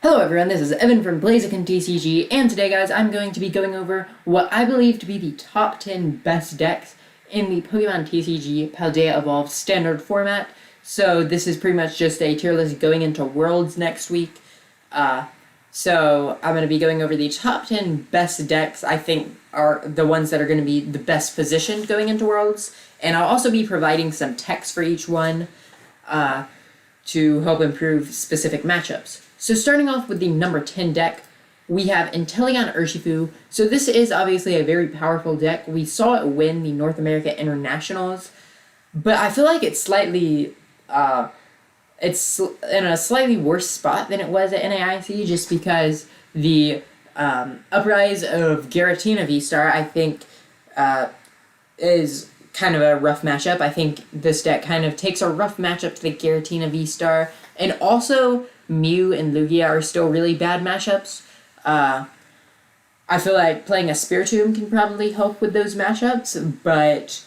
Hello everyone, this is Evan from BlazikenTCG, and today guys, I'm going to be going over what I believe to be the top 10 best decks in the Pokemon TCG Paldea Evolved standard format. So this is pretty much just a tier list going into Worlds next week. So I'm going to be going over the top 10 best decks I think are the ones that are going to be the best positioned going into Worlds. And I'll also be providing some text for each one to help improve specific matchups. So starting off with the number 10 deck, we have Inteleon Urshifu. So this is obviously a very powerful deck. We saw it win the North America Internationals, but I feel like it's slightly, it's in a slightly worse spot than it was at NAIC, just because the uprise of Giratina V-Star, I think, is kind of a rough matchup. I think this deck kind of takes a rough matchup to the Giratina V-Star, and also Mew and Lugia are still really bad matchups. I feel like playing a Spiritomb can probably help with those matchups, but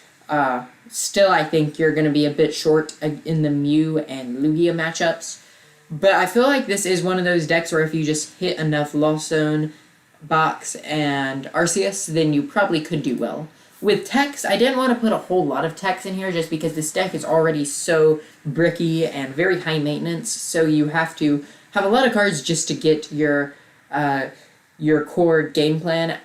still I think you're going to be a bit short in the Mew and Lugia matchups. But I feel like this is one of those decks where if you just hit enough Lost Zone, Box, and Arceus, then you probably could do well. With text, I didn't want to put a whole lot of text in here just because this deck is already so bricky and very high maintenance, so you have to have a lot of cards just to get your core game plan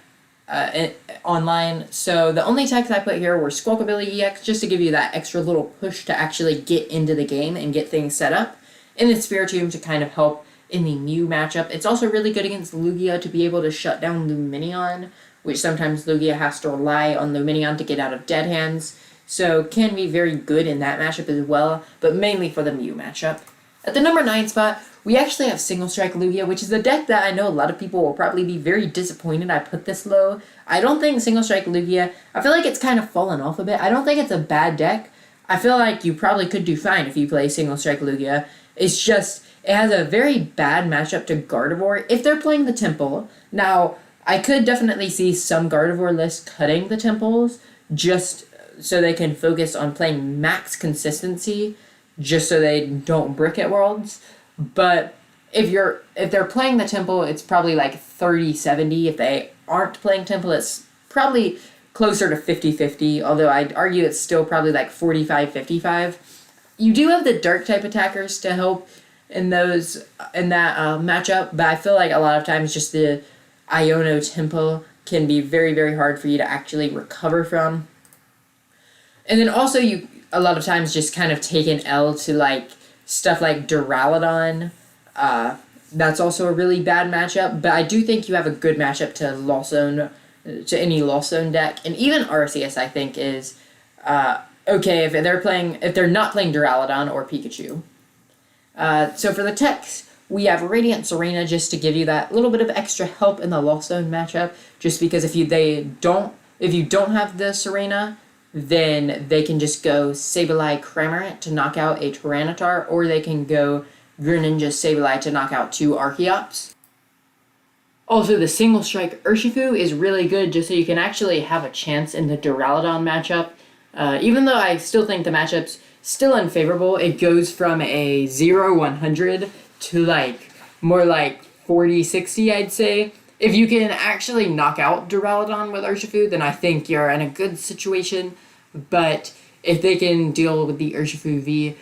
online. So the only text I put here were Squawkabilly EX, just to give you that extra little push to actually get into the game and get things set up, and then Spiritomb to kind of help in the Mew matchup. It's also really good against Lugia to be able to shut down Lumineon, which sometimes Lugia has to rely on Lumineon to get out of dead hands, so can be very good in that matchup as well, but mainly for the Mew matchup. At the number 9 spot, we actually have Single Strike Lugia, which is a deck that I know a lot of people will probably be very disappointed I put this low. I don't think Single Strike Lugia, I feel like it's kind of fallen off a bit. I don't think it's a bad deck. I feel like you probably could do fine if you play Single Strike Lugia. It's just, it has a very bad matchup to Gardevoir if they're playing the Temple. Now, I could definitely see some Gardevoir lists cutting the Temples just so they can focus on playing max consistency, just so they don't brick at Worlds. But if they're playing the Temple, it's probably like 30-70. If they aren't playing Temple, it's probably closer to 50-50, although I'd argue it's still probably like 45-55. You do have the Dark type attackers to help in that matchup, but I feel like a lot of times just the Iono Temple can be very, very hard for you to actually recover from. And then also you a lot of times just kind of take an L to like stuff like Duraludon. That's also a really bad matchup, but I do think you have a good matchup to Lost Zone, to any Lost Zone deck, and even Arceus I think is okay if they're not playing Duraludon or Pikachu. So for the techs, we have Radiant Serena just to give you that little bit of extra help in the Lost Zone matchup, just because if you don't have the Serena, then they can just go Sableye Cramorant to knock out a Tyranitar, or they can go Greninja Sableye to knock out 2 Archeops. Also, the Single Strike Urshifu is really good just so you can actually have a chance in the Duraludon matchup. Even though I still think the matchup's still unfavorable, it goes from a 0-100 to like more like 40-60, I'd say. If you can actually knock out Duraludon with Urshifu, then I think you're in a good situation. But if they can deal with the Urshifu V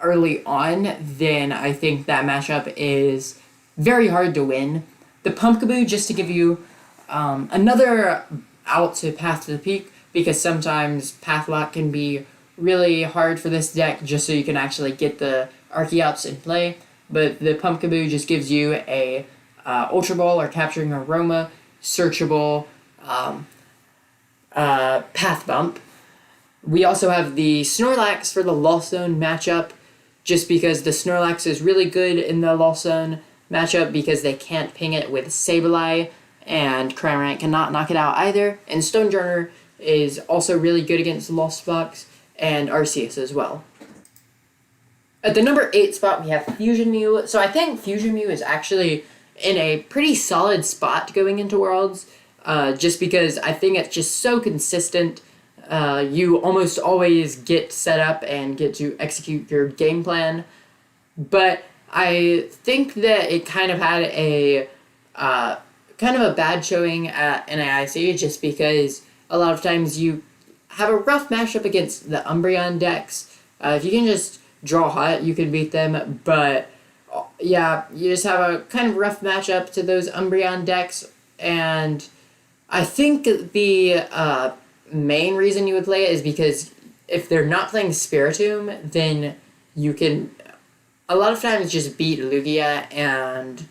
early on, then I think that matchup is very hard to win. The Pumpkaboo, just to give you another out to Path to the Peak, because sometimes Pathlock can be really hard for this deck just so you can actually get the Archeops in play. But the Pumpkaboo just gives you a Ultra Ball or Capturing Aroma, searchable Path Bump. We also have the Snorlax for the Lost Zone matchup, just because the Snorlax is really good in the Lost Zone matchup because they can't ping it with Sableye, and Cramorant cannot knock it out either. And Stonejourner is also really good against Lost Box and Arceus as well. At the number 8 spot, we have Fusion Mew. So I think Fusion Mew is actually in a pretty solid spot going into Worlds, just because I think it's just so consistent. You almost always get set up and get to execute your game plan. But I think that it kind of had a kind of a bad showing at NAIC just because a lot of times you have a rough matchup against the Umbreon decks. If you can just draw hot, you can beat them, but yeah, you just have a kind of rough matchup to those Umbreon decks, and I think the main reason you would play it is because if they're not playing Spiritomb, then you can a lot of times just beat Lugia and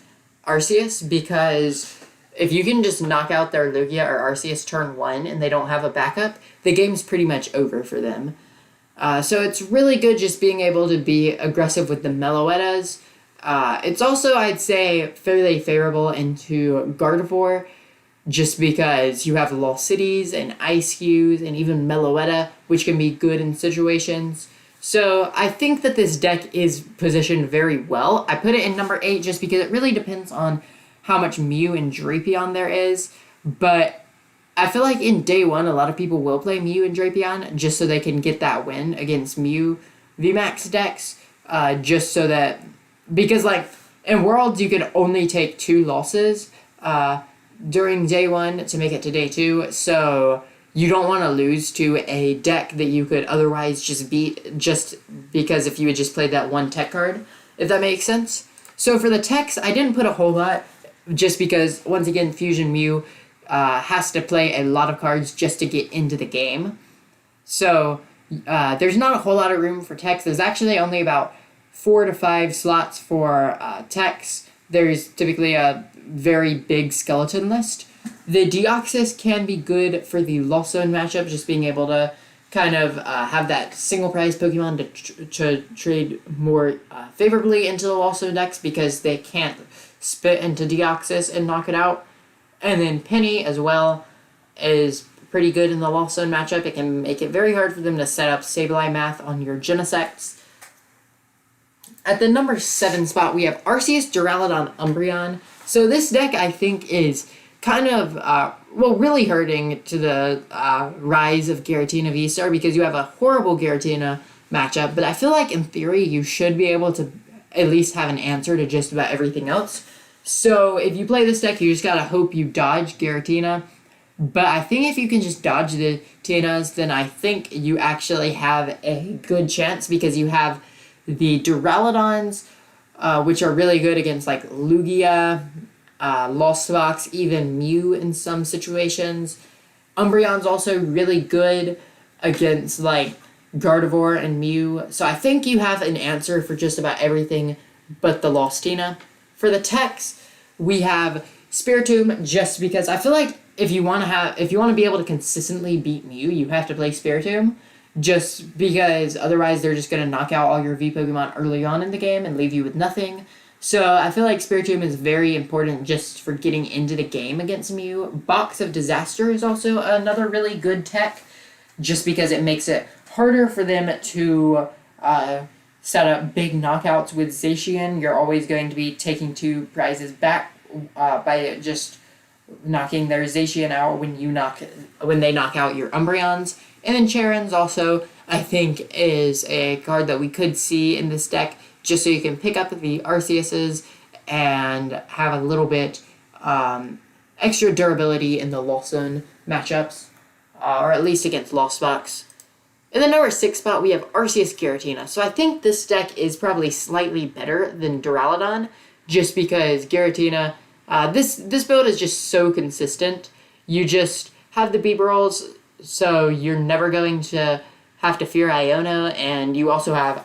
Arceus, because if you can just knock out their Lugia or Arceus turn 1 and they don't have a backup, the game's pretty much over for them. So it's really good just being able to be aggressive with the Meloettas. It's also, I'd say, fairly favorable into Gardevoir, just because you have Lost Cities and Ice Cues and even Meloetta, which can be good in situations. So I think that this deck is positioned very well. I put it in number 8 just because it really depends on how much Mew and Drapion there is. But I feel like in day 1, a lot of people will play Mew and Drapion just so they can get that win against Mew VMAX decks. Just so that... Because, like, in Worlds, you can only take 2 losses during day 1 to make it to day 2. So you don't want to lose to a deck that you could otherwise just beat just because if you had just played that one tech card, if that makes sense. So for the techs, I didn't put a whole lot just because, once again, Fusion Mew has to play a lot of cards just to get into the game. So there's not a whole lot of room for techs. There's actually only about 4 to 5 slots for techs. There's typically a very big skeleton list. The Deoxys can be good for the Lost Zone matchup, just being able to kind of have that single prize Pokemon to trade more favorably into the Lost Zone decks because they can't spit into Deoxys and knock it out. And then Penny as well is pretty good in the Lost Zone matchup. It can make it very hard for them to set up Sableye Math on your Genesects. At the number 7 spot, we have Arceus Duraludon Umbreon. So this deck, I think, is kind of, really hurting to the rise of Giratina V-Star because you have a horrible Giratina matchup, but I feel like in theory you should be able to at least have an answer to just about everything else. So if you play this deck, you just gotta hope you dodge Giratina. But I think if you can just dodge the Tinas, then I think you actually have a good chance because you have the Duraludons, which are really good against like Lugia, Lost Box, even Mew in some situations. Umbreon's also really good against like Gardevoir and Mew. So I think you have an answer for just about everything but the Lostina. For the techs, we have Spiritomb, just because I feel like if you want to be able to consistently beat Mew, you have to play Spiritomb. Just because otherwise they're just going to knock out all your V Pokemon early on in the game and leave you with nothing. So I feel like Spiritomb is very important just for getting into the game against Mew. Box of Disaster is also another really good tech, just because it makes it harder for them to set up big knockouts with Zacian. You're always going to be taking 2 prizes back by just knocking their Zacian out when they knock out your Umbreons. And then Charon's also, I think, is a card that we could see in this deck, just so you can pick up the Arceuses and have a little bit extra durability in the Lost Zone matchups, or at least against Lost Box. In the number 6 spot, we have Arceus Giratina. So I think this deck is probably slightly better than Duraludon, just because Giratina, this build is just so consistent. You just have the beep rolls, so you're never going to have to fear Iono, and you also have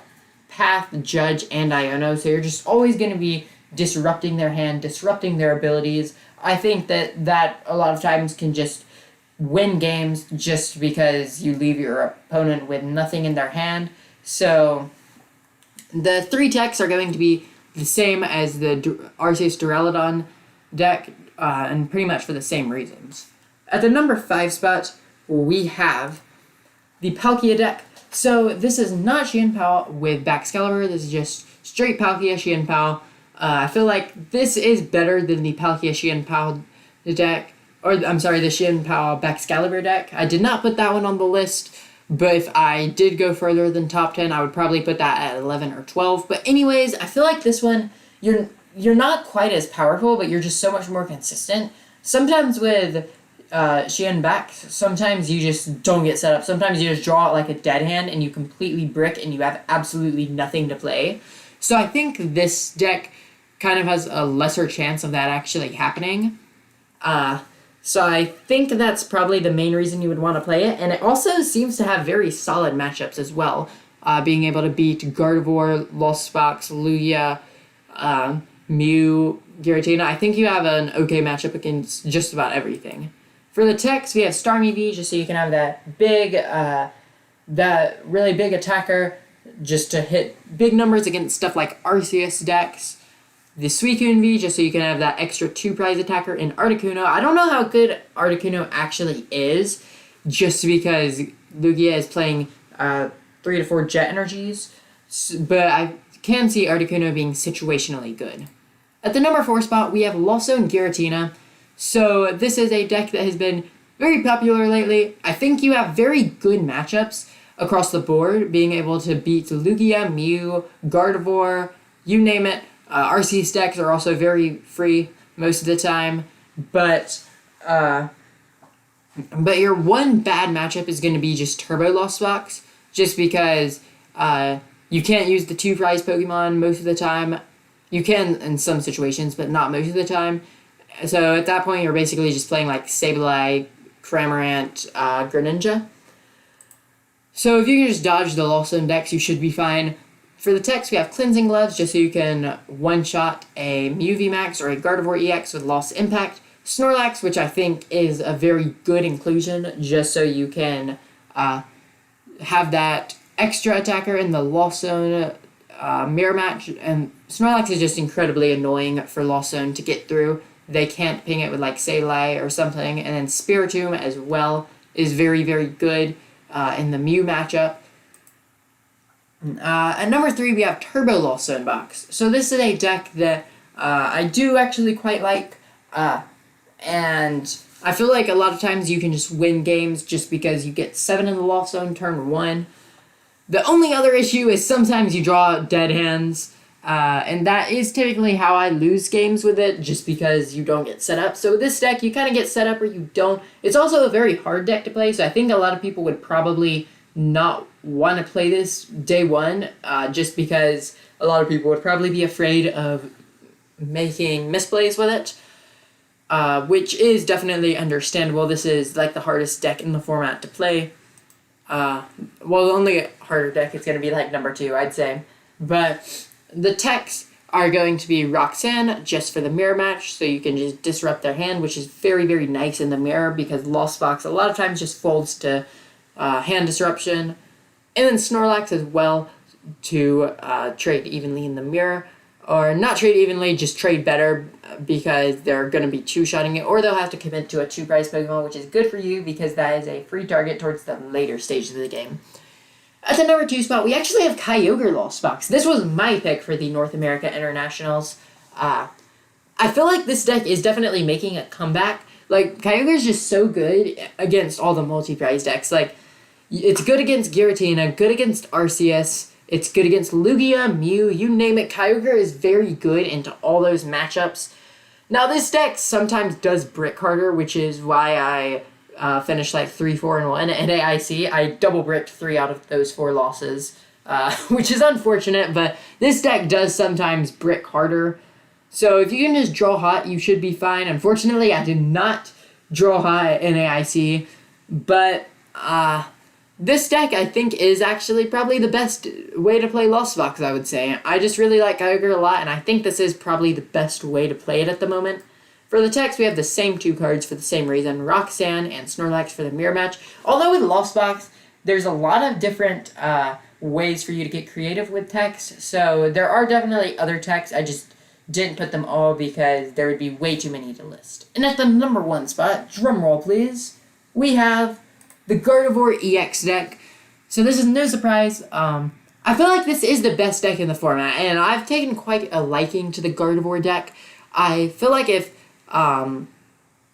Path, Judge, and Iono, so you're just always going to be disrupting their hand, disrupting their abilities. I think that a lot of times can just win games just because you leave your opponent with nothing in their hand. So the 3 techs are going to be the same as the Arceus Duraludon deck, and pretty much for the same reasons. At the number 5 spot, we have the Palkia deck. So this is not Chien-pao with Baxcalibur. This is just straight Palkia Chien-pao. I feel like this is better than the Palkia Chien-pao deck, or I'm sorry, the Chien-pao Baxcalibur deck. I did not put that one on the list, But if I did go further than top 10, I would probably put that at 11 or 12. But anyways, I feel like this one, you're not quite as powerful, but you're just so much more consistent. Sometimes with Chien-pao, sometimes you just don't get set up. Sometimes you just draw out like a dead hand and you completely brick and you have absolutely nothing to play. So I think this deck kind of has a lesser chance of that actually happening. So I think that's probably the main reason you would want to play it. And it also seems to have very solid matchups as well. Being able to beat Gardevoir, Lost Box, Lugia, Mew, Giratina. I think you have an okay matchup against just about everything. For the text, we have Starmie V, just so you can have that really big attacker, just to hit big numbers against stuff like Arceus decks. The Suicune V, just so you can have that extra 2-prize attacker in Articuno. I don't know how good Articuno actually is, just because Lugia is playing 3 to 4 Jet Energies, but I can see Articuno being situationally good. At the number 4 spot, we have Lawson Giratina. So this is a deck that has been very popular lately. I think you have very good matchups across the board, being able to beat Lugia, Mew, Gardevoir, you name it. Arceus decks are also very free most of the time, but your one bad matchup is going to be just Turbo Lost Box, just because you can't use the 2-prize Pokemon most of the time. You can in some situations, but not most of the time. So at that point, you're basically just playing like Sableye, Cramorant, Greninja. So if you can just dodge the Lawson decks, you should be fine. For the text, we have Cleansing Gloves, just so you can one-shot a Mew VMAX or a Gardevoir EX with Lost Impact. Snorlax, which I think is a very good inclusion, just so you can have that extra attacker in the Lawson mirror match. And Snorlax is just incredibly annoying for Lawson to get through. They can't ping it with like Sableye or something. And then Spiritomb as well is very, very good in the Mew matchup. At number 3, we have Turbo Lawson Box. So this is a deck that I do actually quite like. And I feel like a lot of times you can just win games just because you get 7 in the Lawson turn 1. The only other issue is sometimes you draw dead hands. And that is typically how I lose games with it, just because you don't get set up. So with this deck, you kind of get set up or you don't. It's also a very hard deck to play, so I think a lot of people would probably not want to play this day one, just because a lot of people would probably be afraid of making misplays with it, which is definitely understandable. This is like the hardest deck in the format to play. Well, the only harder deck is going to be like number 2, I'd say. But the techs are going to be Roxanne, just for the mirror match, so you can just disrupt their hand, which is very, very nice in the mirror, because Lost Box a lot of times just folds to hand disruption. And then Snorlax as well, to trade evenly in the mirror. Or not trade evenly, just trade better, because they're going to be 2-shotting it, or they'll have to commit to a 2-prize Pokemon, which is good for you, because that is a free target towards the later stages of the game. At the number 2 spot, we actually have Kyogre Lost Box. This was my pick for the North America Internationals. I feel like this deck is definitely making a comeback. Like, Kyogre is just so good against all the multi-prize decks. Like, it's good against Giratina, good against Arceus, it's good against Lugia, Mew, you name it. Kyogre is very good into all those matchups. Now, this deck sometimes does brick harder, which is why I finished like 3-4-1 at AIC. I double bricked 3 out of those 4 losses, which is unfortunate, but this deck does sometimes brick harder. So if you can just draw hot, you should be fine. Unfortunately, I did not draw hot in AIC, but this deck, I think, is actually probably the best way to play Lost Box, I would say. I just really like Kyogre a lot, and I think this is probably the best way to play it at the moment. For the text, we have the same 2 cards for the same reason, Roxanne and Snorlax for the mirror match. Although with Lost Box, there's a lot of different ways for you to get creative with text, so there are definitely other texts. I just didn't put them all because there would be way too many to list. And at the number 1 spot, drumroll please, we have the Gardevoir EX deck. So this is no surprise. I feel like this is the best deck in the format, and I've taken quite a liking to the Gardevoir deck. I feel like if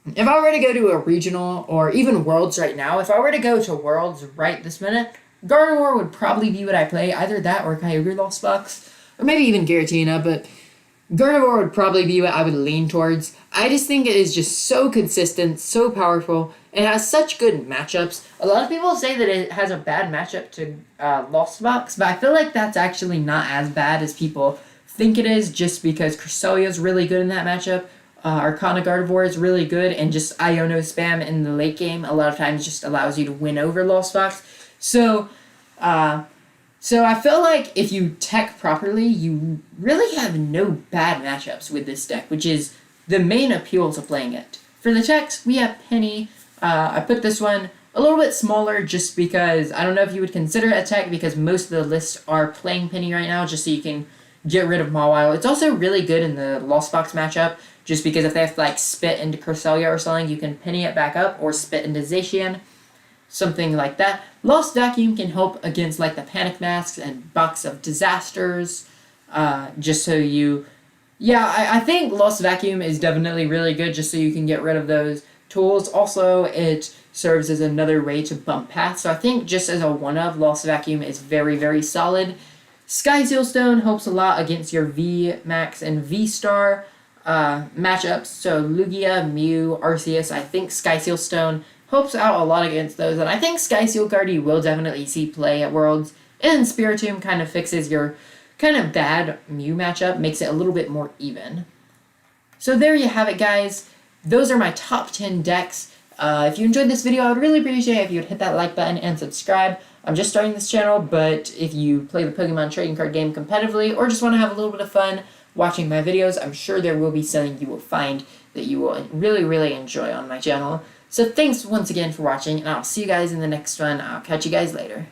if I were to go to a regional or even Worlds right now, if I were to go to Worlds right this minute, Gardevoir would probably be what I play, either that or Kyogre Lost Box, or maybe even Giratina, but Gardevoir would probably be what I would lean towards. I just think it is just so consistent, so powerful, and has such good matchups. A lot of people say that it has a bad matchup to Lost Box, but I feel like that's actually not as bad as people think it is, just because Cresselia is really good in that matchup. Arcana Gardevoir is really good, and just Iono spam in the late game a lot of times just allows you to win over Lost Box. So I feel like if you tech properly, you really have no bad matchups with this deck, which is the main appeal to playing it. For the techs, we have Penny. I put this one a little bit smaller just because I don't know if you would consider it a tech, because most of the lists are playing Penny right now just so you can get rid of Mawile. It's also really good in the Lost Box matchup just because if they have to like spit into Cresselia or something, you can Penny it back up or spit into Zacian. Something like that. Lost Vacuum can help against like the Panic Masks and Box of Disasters. Just so you... Yeah, I think Lost Vacuum is definitely really good just so you can get rid of those tools. Also, it serves as another way to bump paths. So I think just as a one-of, Lost Vacuum is very, very solid. Sky Seal Stone helps a lot against your V-Max and V-Star matchups. So Lugia, Mew, Arceus, I think Sky Seal Stone helps out a lot against those, and I think Sky Seal Guard you will definitely see play at Worlds, and Spiritomb kind of fixes your kind of bad Mew matchup, makes it a little bit more even. So there you have it, guys. Those are my top 10 decks. If you enjoyed this video, I would really appreciate it if you would hit that like button and subscribe. I'm just starting this channel, but if you play the Pokemon trading card game competitively or just want to have a little bit of fun watching my videos, I'm sure there will be something you will find that you will really, really enjoy on my channel. So thanks once again for watching, and I'll see you guys in the next one. I'll catch you guys later.